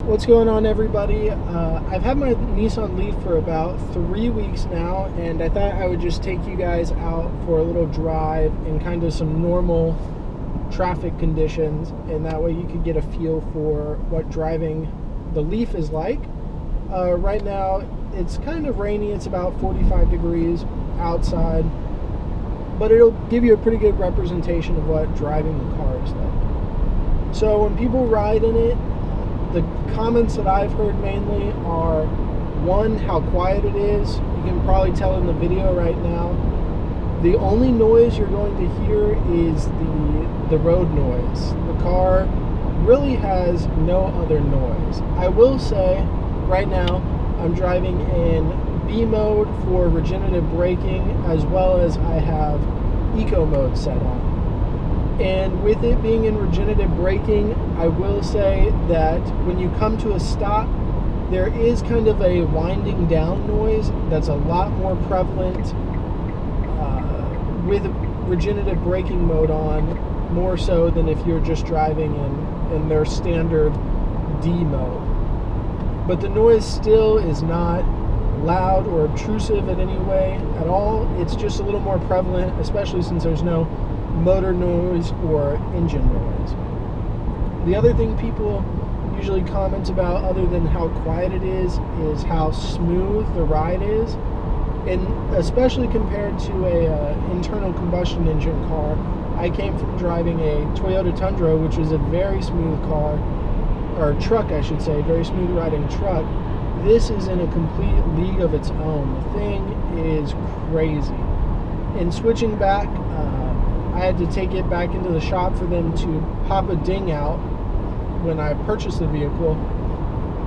What's going on, everybody? I've had my Nissan Leaf for about 3 weeks now, and I thought I would just take you guys out for a little drive in kind of some normal traffic conditions, and that way you could get a feel for what driving the Leaf is like. Right now, it's kind of rainy. It's about 45 degrees outside, but it'll give you a pretty good representation of what driving the car is like. So when people ride in it, the comments that I've heard mainly are, one, how quiet it is. You can probably tell in the video right now. The only noise you're going to hear is the road noise. The car really has no other noise. I will say, right now, I'm driving in B mode for regenerative braking, as well as I have eco mode set on. And with it being in regenerative braking, I will say that when you come to a stop, there is kind of a winding down noise that's a lot more prevalent with regenerative braking mode on, more so than if you're just driving in their standard D mode. But the noise still is not loud or obtrusive in any way at all. It's just a little more prevalent, especially since there's no motor noise or engine noise. The other thing people usually comment about, other than how quiet it is how smooth the ride is, and especially compared to a internal combustion engine car. I came from driving a Toyota Tundra, which is a very smooth car, or truck I should say, very smooth riding truck. This is in a complete league of its own. The thing is crazy. And switching back, I had to take it back into the shop for them to pop a ding out when I purchased the vehicle,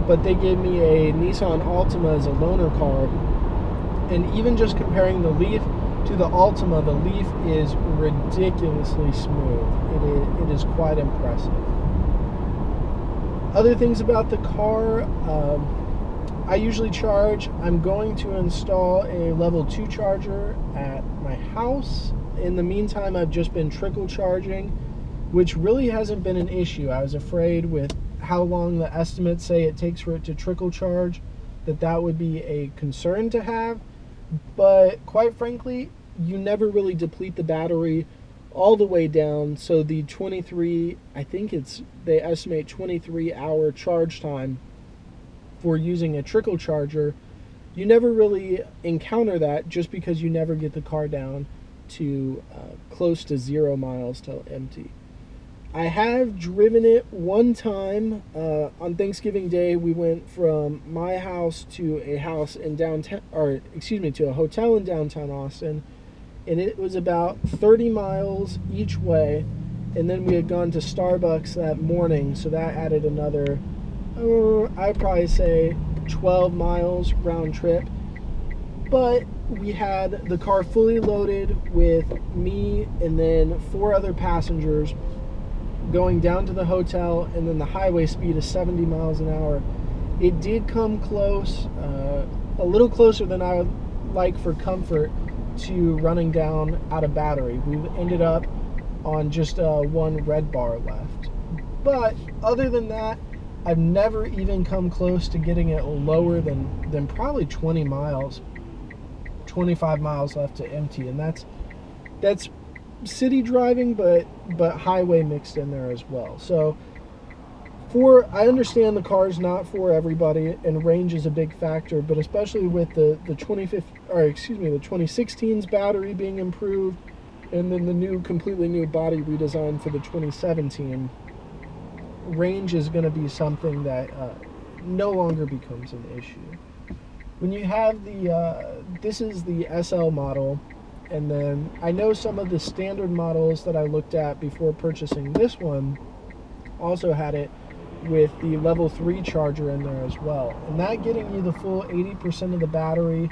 but they gave me a Nissan Altima as a loaner car, and even just comparing the Leaf to the Altima, the Leaf is ridiculously smooth. It is quite impressive. Other things about the car, I usually charge. I'm going to install a level 2 charger at my house. In the meantime, I've just been trickle charging, which really hasn't been an issue. I was afraid with how long the estimates say it takes for it to trickle charge, that would be a concern to have. But quite frankly, you never really deplete the battery all the way down. So the 23, I think they estimate 23-hour charge time for using a trickle charger, you never really encounter that, just because you never get the car down to close to 0 miles till empty. I have driven it one time on Thanksgiving Day. We went from my house to a house in downtown, to a hotel in downtown Austin, and it was about 30 miles each way. And then we had gone to Starbucks that morning, so that added another, I'd probably say 12 miles round trip. But we had the car fully loaded with me and then 4 other passengers going down to the hotel, and then the highway speed is 70 miles an hour. It did come close, a little closer than I would like for comfort, to running down out of battery. We ended up on just one red bar left. But other than that, I've never even come close to getting it lower than probably 20 miles. 25 miles left to empty, and that's city driving, but highway mixed in there as well. So I understand the car's not for everybody, and range is a big factor, but especially with the 2016's battery being improved, and then the completely new body redesign for the 2017, range is going to be something that no longer becomes an issue. When you have this is the SL model, and then I know some of the standard models that I looked at before purchasing this one also had it with the level 3 charger in there as well. And that getting you the full 80% of the battery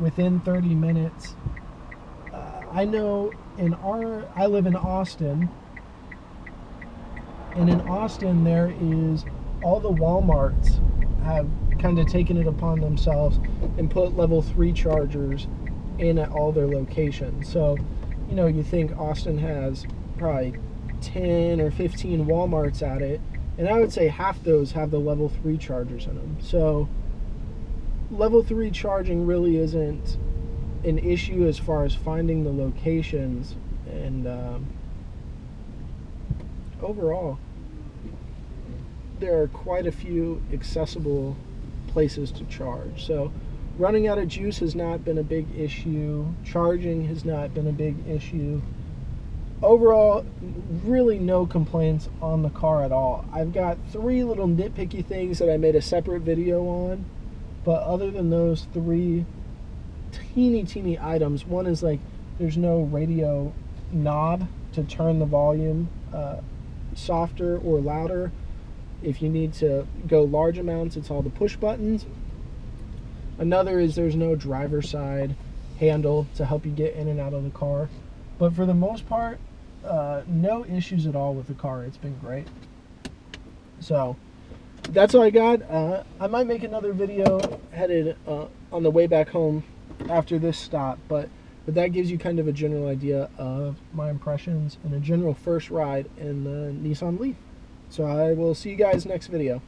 within 30 minutes. I know I live in Austin, and in Austin there is all the Walmarts have kind of taken it upon themselves and put level 3 chargers in at all their locations. So, you think Austin has probably 10 or 15 Walmarts at it, and I would say half those have the level 3 chargers in them. So level 3 charging really isn't an issue as far as finding the locations, and overall there are quite a few accessible places to charge. So running out of juice has not been a big issue. Charging has not been a big issue. Overall, really no complaints on the car at all. I've got 3 little nitpicky things that I made a separate video on, but other than those 3 teeny items, one is like there's no radio knob to turn the volume softer or louder. If you need to go large amounts, it's all the push buttons. Another is there's no driver side handle to help you get in and out of the car. But for the most part, no issues at all with the car. It's been great. So that's all I got. I might make another video headed on the way back home after this stop, but that gives you kind of a general idea of my impressions and a general first ride in the Nissan Leaf. So I will see you guys next video.